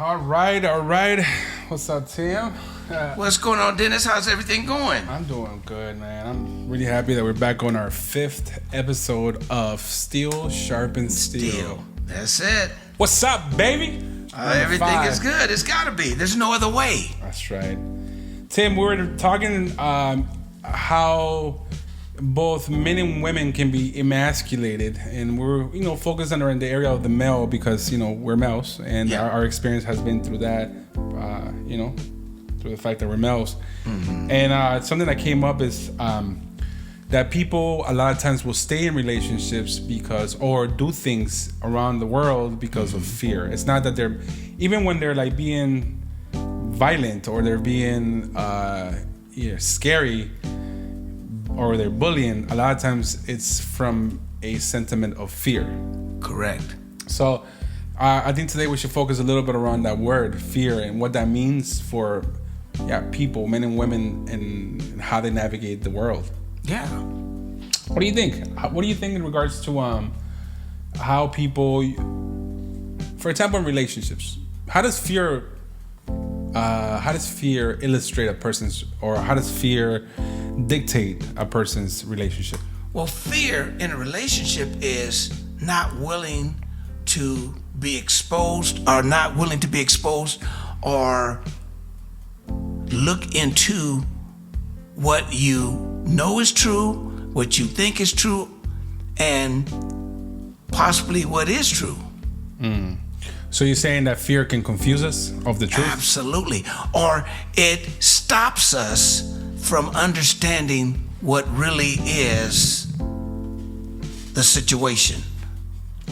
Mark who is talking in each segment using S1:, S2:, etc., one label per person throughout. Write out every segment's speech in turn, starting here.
S1: All right. What's up, Tim?
S2: What's going on, Dennis? How's everything going?
S1: I'm doing good, man. I'm really happy that we're back on our 5th episode of Steel Sharpens Steel.
S2: That's it.
S1: What's up, baby?
S2: Everything is good. It's got to be. There's no other way.
S1: That's right. Tim, we were talking how both men and women can be emasculated, and we're focused on the area of the male because we're males, and our experience has been through that, through the fact that we're males. Mm-hmm. And something that came up is that people a lot of times will stay in relationships or do things around the world because of fear. It's not that they're, even when they're like being violent or they're being scary or they're bullying, a lot of times it's from a sentiment of fear.
S2: Correct.
S1: So I think today we should focus a little bit around that word, fear, and what that means for people, men and women, and how they navigate the world.
S2: Yeah.
S1: What do you think? What do you think in regards to how people, for example, in relationships, how does fear illustrate a person's, or how does fear dictate a person's relationship?
S2: Well, fear in a relationship is not willing to be exposed, or not willing to be exposed, or look into what you know is true, what you think is true, and possibly what is true.
S1: So you're saying that fear can confuse us of the truth?
S2: Absolutely. Or it stops us from understanding what really is the situation.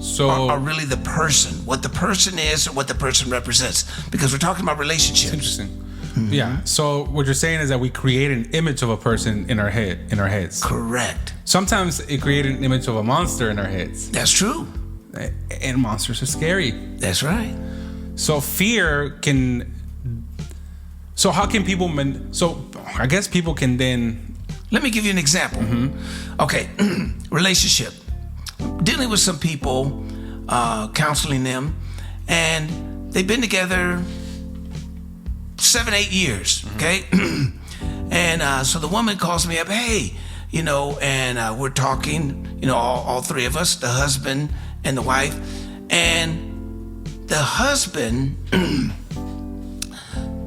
S1: So,
S2: or really the person, what the person is or what the person represents. Because we're talking about relationships.
S1: Interesting. Mm-hmm. Yeah. So what you're saying is that we create an image of a person in our heads.
S2: Correct. Sometimes
S1: it creates an image of a monster in our heads.
S2: That's true.
S1: And monsters are scary.
S2: That's right.
S1: So fear can. So how can people? So I guess people can then.
S2: Let me give you an example.
S1: Mm-hmm.
S2: Okay, relationship. Dealing with some people, counseling them, and they've been together 7-8 years.
S1: Mm-hmm.
S2: Okay, and so the woman calls me up. Hey, and we're talking. All three of us, the husband and the wife, and the husband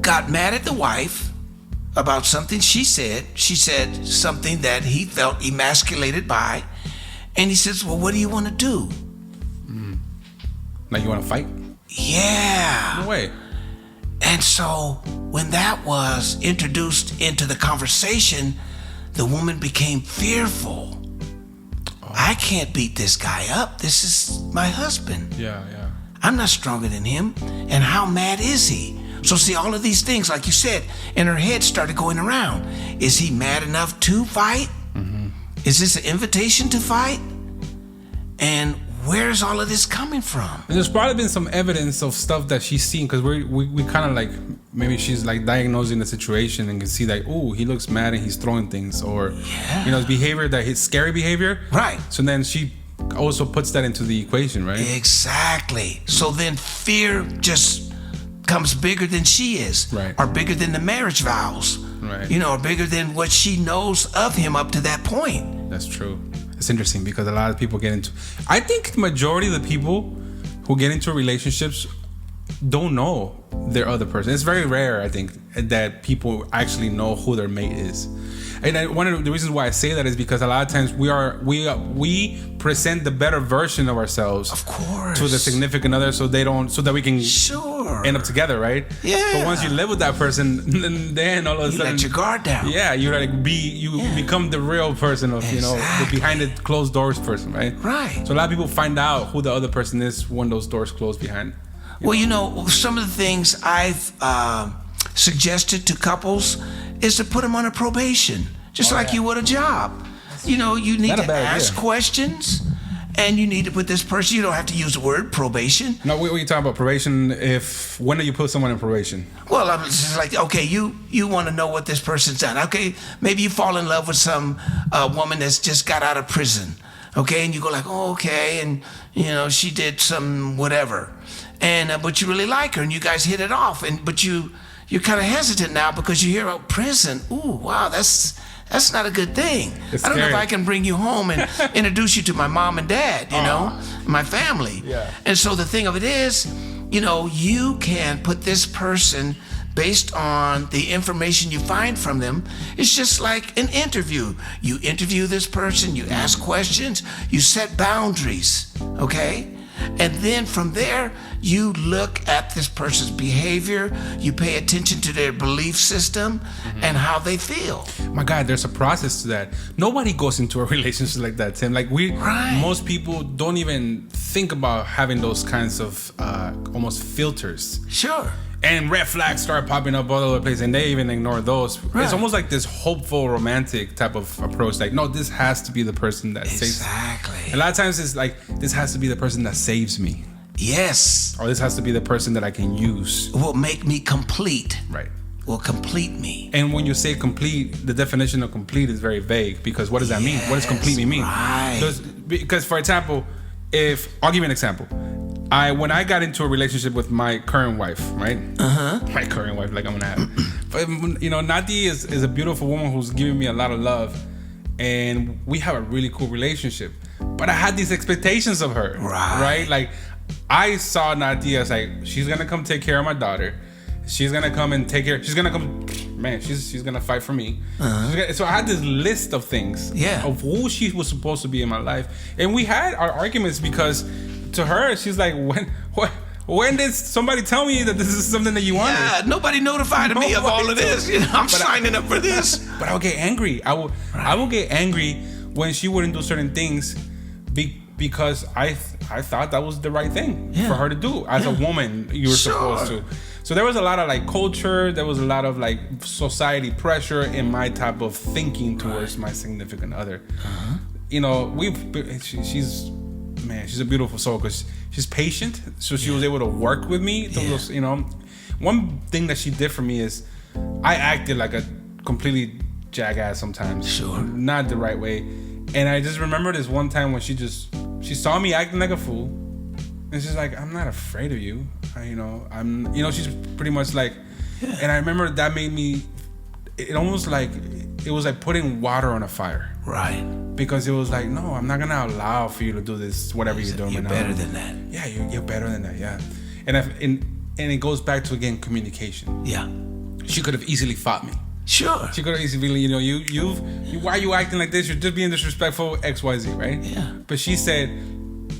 S2: got mad at the wife about something she said. She said something that he felt emasculated by, and he says, well, what do you want to do?
S1: Like you want to fight?
S2: Yeah.
S1: No way.
S2: And so when that was introduced into the conversation, the woman became fearful. I can't beat this guy up. This is my husband.
S1: Yeah.
S2: I'm not stronger than him. And how mad is he? So see, all of these things, like you said, in her head started going around. Is he mad enough to fight?
S1: Mm-hmm.
S2: Is this an invitation to fight? And where's all of this coming from?
S1: And there's probably been some evidence of stuff that she's seen, because we kind of like, maybe she's like diagnosing the situation and can see like, oh, he looks mad and he's throwing things, or his behavior, that his scary behavior.
S2: Right.
S1: So then she also puts that into the equation, right?
S2: Exactly. So then fear just comes bigger than she is,
S1: right?
S2: Or bigger than the marriage vows,
S1: right?
S2: Or bigger than what she knows of him up to that point.
S1: That's true. It's interesting because a lot of people get into. I think the majority of the people who get into relationships don't know their other person. It's very rare, I think, that people actually know who their mate is. And one of the reasons why I say that is because a lot of times we present the better version of ourselves,
S2: of course,
S1: to the significant other, so that we can end up together, right?
S2: Yeah.
S1: But once you live with that person, then all of a sudden
S2: let your guard down.
S1: Yeah, you become the real person of the behind the closed doors person, right?
S2: Right.
S1: So a lot of people find out who the other person is when those doors close behind.
S2: Well, some of the things I've suggested to couples is to put them on a probation, just like you would a job. You need to ask questions, and you need to put this person. You don't have to use the word probation.
S1: No, what are you talking about probation? When do you put someone in probation?
S2: Well, I'm just like, okay, you want to know what this person's done. Okay, maybe you fall in love with some woman that's just got out of prison. Okay, and you go like, oh, okay, and she did some whatever. and but you really like her, and you guys hit it off, but you're kind of hesitant now because you hear about prison. Ooh, wow, that's not a good thing.
S1: It's
S2: I don't know if
S1: scary.
S2: I can bring you home and introduce you to my mom and dad, my family.
S1: Yeah.
S2: And so the thing of it is, you can put this person based on the information you find from them. It's just like an interview. You interview this person, you ask questions, you set boundaries, okay? And then from there, you look at this person's behavior, you pay attention to their belief system and how they feel.
S1: My God, there's a process to that. Nobody goes into a relationship like that, Tim. Like most people don't even think about having those kinds of almost filters.
S2: Sure.
S1: And red flags start popping up all over the place, and they even ignore those.
S2: Right.
S1: It's almost like this hopeful, romantic type of approach. Like, no, this has to be the person that saves me.
S2: Exactly.
S1: A lot of times it's like, this has to be the person that saves me.
S2: Yes.
S1: Or this has to be the person that I can use.
S2: Will make me complete.
S1: Right.
S2: Will complete me.
S1: And when you say complete, the definition of complete is very vague, because what does that mean? What does complete mean?
S2: Right.
S1: Because, for example, I'll give you an example. When I got into a relationship with my current wife, right? My current wife, like I'm gonna have. But Nati is a beautiful woman who's giving me a lot of love, and we have a really cool relationship. But I had these expectations of her, right? Like I saw Nati as like, she's gonna come take care of my daughter. She's gonna come and take care. She's gonna come, man. She's gonna fight for me. So I had this list of things, of who she was supposed to be in my life, and we had our arguments because. To her, she's like, when did somebody tell me that this is something that you wanted?
S2: Yeah, nobody notified me of all of this. I'm signing up for this.
S1: But I would get angry. I would get angry when she wouldn't do certain things because I thought that was the right thing for her to do. As a woman, you were supposed to. So there was a lot of like culture. There was a lot of like society pressure in my type of thinking towards my significant other. She's a beautiful soul because she's patient. So she was able to work with me. One thing that she did for me is I acted like a completely jackass sometimes. Sure. Not the right way. And I just remember this one time when she saw me acting like a fool. And she's like, I'm not afraid of you. She's pretty much like, and I remember that made me, it almost like, it was like putting water on a fire. Right. Because it was like, no, I'm not going to allow for you to do this, whatever you're doing.
S2: You're better than that.
S1: Yeah, you're better than that, yeah. And it goes back to, again, communication. Yeah. She could have easily fought me. Sure. She could have easily, why are you acting like this? You're just being disrespectful, X, Y, Z, right? Yeah. But she said,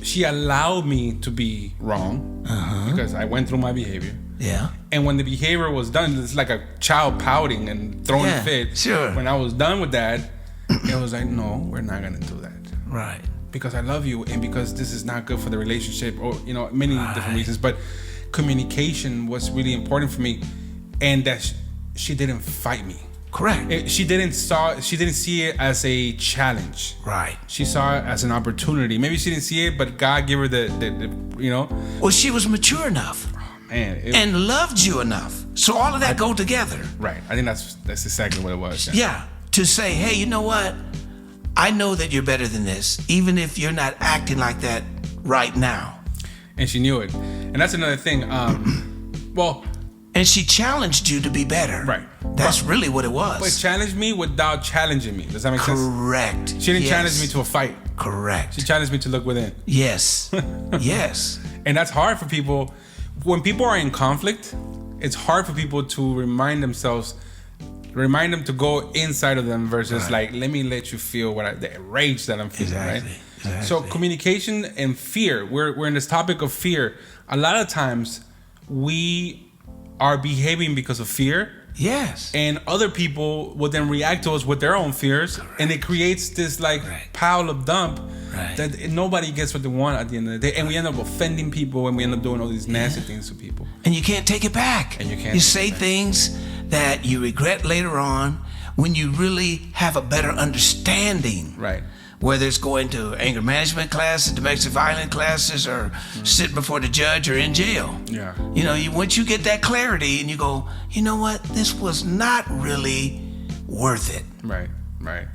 S1: she allowed me to be wrong because I went through my behavior. Yeah. And when the behavior was done, it's like a child pouting and throwing a fit. Sure. When I was done with that, it was like, no, we're not gonna do that. Right. Because I love you and because this is not good for the relationship, or many different reasons. But communication was really important for me, and that she didn't fight me. Correct. She didn't see it as a challenge. Right. She saw it as an opportunity. Maybe she didn't see it, but God gave her the.
S2: Well, she was mature enough. And loved you enough. So all of that go together.
S1: Right. I think that's exactly what it was.
S2: Yeah. To say, hey, you know what? I know that you're better than this, even if you're not acting like that right now.
S1: And she knew it. And that's another thing.
S2: And she challenged you to be better. Right. That's really what it was.
S1: But challenged me without challenging me. Does that make sense?
S2: Correct.
S1: She didn't challenge me to a fight.
S2: Correct.
S1: She challenged me to look within.
S2: Yes. Yes.
S1: And that's hard for people. When people are in conflict, it's hard for people to remind them to go inside of them versus like, let me let you feel the rage that I'm feeling, right? Exactly. So communication and fear, we're in this topic of fear. A lot of times we are behaving because of fear. Yes. And other people will then react to us with their own fears. Correct. And it creates this pile of dump that nobody gets what they want at the end of the day. And we end up offending people and we end up doing all these nasty things to people.
S2: And you can't take it back. And you say things that you regret later on when you really have a better understanding. Right. Whether it's going to anger management classes, domestic violence classes, or sitting before the judge or in jail. Yeah. Once you get that clarity and you go, you know what? This was not really worth it.
S1: Right, right.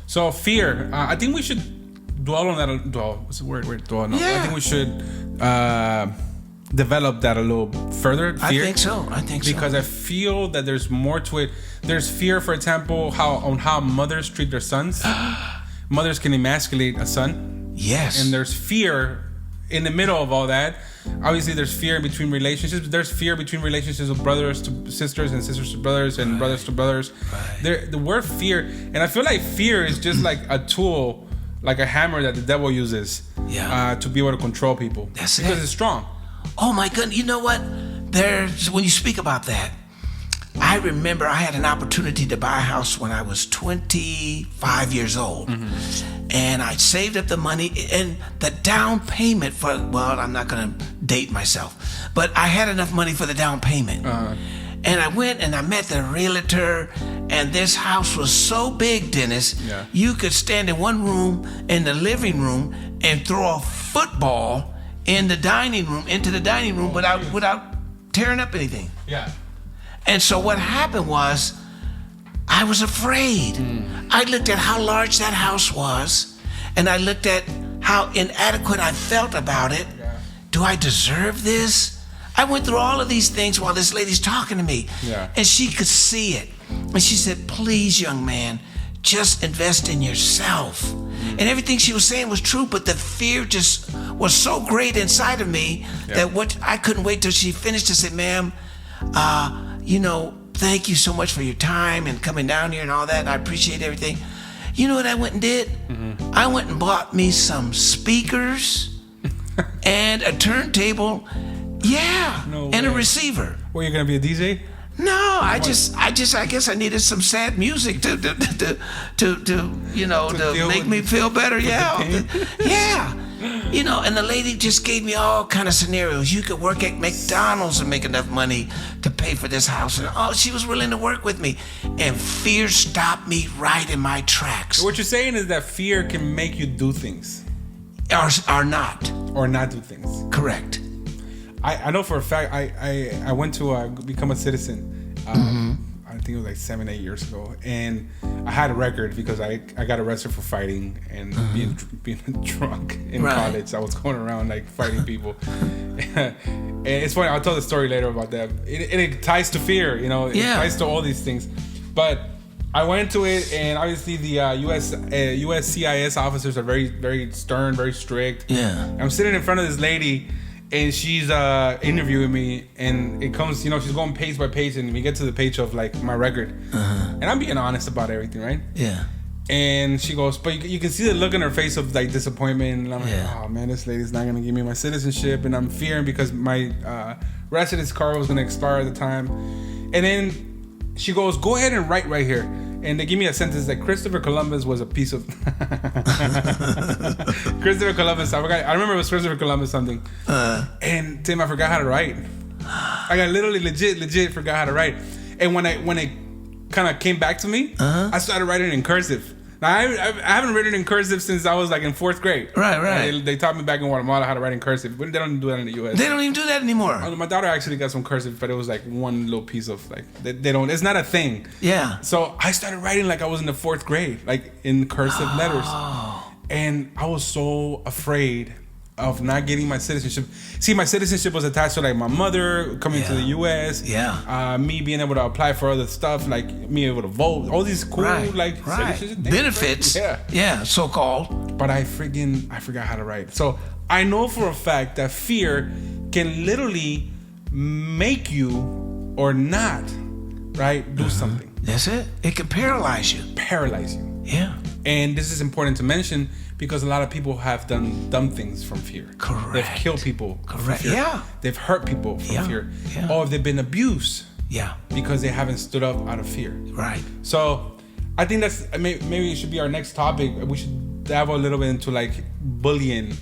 S1: So fear, I think we should dwell on that. What's the word? Dwell. No, yeah. I think we should develop that a little further. Fear.
S2: I think so.
S1: Because I feel that there's more to it. There's fear, for example, how mothers treat their sons. Mothers can emasculate a son.
S2: Yes.
S1: And there's fear in the middle of all that. Obviously, there's fear between relationships. There's fear between relationships of brothers to sisters and sisters to brothers and brothers to brothers. The word fear, and I feel like fear is just like a tool, like a hammer that the devil uses to be able to control people.
S2: That's
S1: because
S2: it.
S1: It's strong.
S2: Oh my goodness! You know what? When you speak about that, I remember I had an opportunity to buy a house when I was 25 years old. And I saved up the money, and the down payment for, well, I'm not going to date myself, but I had enough money for the down payment. And I went and I met the realtor, and this house was so big, Dennis, you could stand in one room in the living room and throw a football into the dining room without tearing up anything.
S1: Yeah.
S2: And so what happened was, I was afraid. I looked at how large that house was, and I looked at how inadequate I felt about it. Do I deserve this? I went through all of these things while this lady's talking to me, and she could see it. And she said, please, young man, just invest in yourself. And everything she was saying was true, but the fear just was so great inside of me that I couldn't wait till she finished to say, ma'am, thank you so much for your time and coming down here and all that. I appreciate everything. You know what I went and did? I went and bought me some speakers and a turntable, and a receiver.
S1: Were you gonna be a DJ?
S2: No, I guess I needed some sad music to make me feel better. And the lady just gave me all kind of scenarios. You could work at McDonald's and make enough money to pay for this house. And she was willing to work with me. And fear stopped me right in my tracks.
S1: What you're saying is that fear can make you do things.
S2: Or not.
S1: Or not do things.
S2: Correct.
S1: I know for a fact, I went to become a citizen, I think it was like 7-8 years ago. And I had a record because I got arrested for fighting and being drunk in college. I was going around like fighting people. And it's funny, I'll tell the story later about that. It ties to fear, it ties to all these things. But I went to it, and obviously the US CIS officers are very, very stern, very strict.
S2: Yeah.
S1: I'm sitting in front of this lady, and she's interviewing me, and it comes, she's going page by page, and we get to the page of like my record, and I'm being honest about everything, right?
S2: Yeah.
S1: And she goes, but you can see the look in her face of like disappointment, and I'm like, oh man, this lady's not gonna give me my citizenship, and I'm fearing because my residence card was gonna expire at the time. And then she goes, go ahead and write right here. And they give me a sentence that Christopher Columbus was a piece of Christopher Columbus. I remember it was Christopher Columbus something. And Tim, I forgot how to write. I got literally legit forgot how to write. And when it kind of came back to me, I started writing in cursive. Now, I haven't written in cursive since I was like in 4th grade.
S2: Right.
S1: They taught me back in Guatemala how to write in cursive, but they don't do that in the U.S.
S2: They don't even do that anymore.
S1: My daughter actually got some cursive, but it was like one little piece of like they don't. It's not a thing.
S2: Yeah.
S1: So I started writing like I was in the 4th grade, like in cursive letters, and I was so afraid of not getting my citizenship. See, my citizenship was attached to like my mother coming to the U.S. Me being able to apply for other stuff, like me able to vote, all these cool citizenship
S2: benefits.
S1: Yeah,
S2: so called.
S1: But I forgot how to write. So I know for a fact that fear can literally make you or not, do something.
S2: That's it. It can paralyze you. Yeah.
S1: And this is important to mention because a lot of people have done dumb things from fear.
S2: Correct.
S1: They've killed people from fear.
S2: Yeah.
S1: They've hurt people from fear.
S2: Yeah.
S1: Or they've been abused.
S2: Yeah.
S1: Because they haven't stood up out of fear.
S2: Right.
S1: So I think that's maybe it should be our next topic. We should dive a little bit into like bullying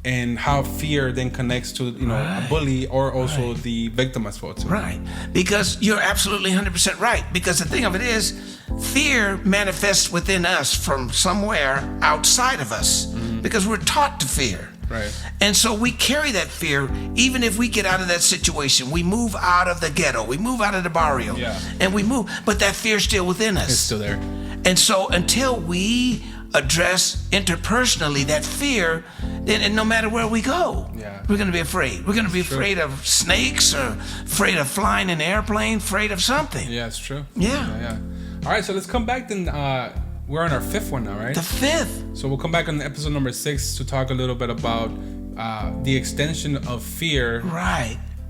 S1: and how fear then connects to a bully or also the victim as well too.
S2: Right. Because you're absolutely 100% right. Because the thing of it is, fear manifests within us from somewhere outside of us. Because we're taught to fear.
S1: Right.
S2: And so we carry that fear even if we get out of that situation. We move out of the ghetto. We move out of the barrio.
S1: Yeah.
S2: And we move. But that fear's still within us.
S1: It's still there.
S2: And so until we address interpersonally that fear, then and no matter where we go, we're going to be afraid. We're going to be afraid of snakes, or afraid of flying in an airplane, afraid of something.
S1: Yeah, it's true.
S2: Yeah.
S1: All right, so let's come back then. We're on our 5th one now, right?
S2: The 5th.
S1: So we'll come back on episode number 6 to talk a little bit about the extension of fear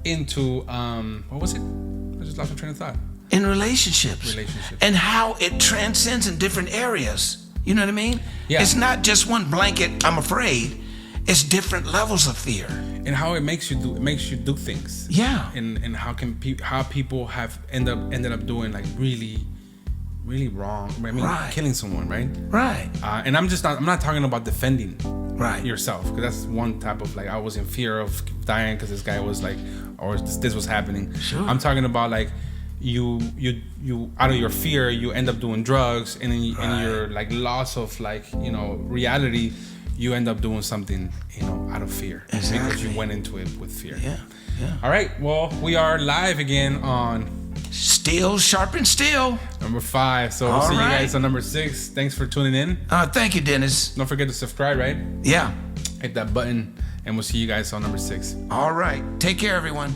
S1: into what was it? I just lost my train of thought.
S2: In relationships. And how it transcends in different areas. You know what I mean?
S1: Yeah.
S2: It's not just one blanket, I'm afraid. It's different levels of fear.
S1: And how it makes you do things.
S2: Yeah.
S1: And how people have ended up doing like really wrong. I mean, killing someone, right?
S2: Right.
S1: And I'm not talking about defending yourself, because that's one type of like, I was in fear of dying because this guy was like, or this was happening.
S2: Sure.
S1: I'm talking about like you out of your fear you end up doing drugs, and in your like loss of like reality, you end up doing something out of fear.
S2: Exactly.
S1: Because you went into it with fear.
S2: Yeah.
S1: All right. Well, we are live again on
S2: Steel Sharpens Steel.
S1: number 5. So we'll see you guys on number 6. Thanks for tuning in.
S2: Thank you, Dennis.
S1: Don't forget to subscribe, right?
S2: Yeah.
S1: Hit that button, and we'll see you guys on number 6.
S2: All right. Take care, everyone.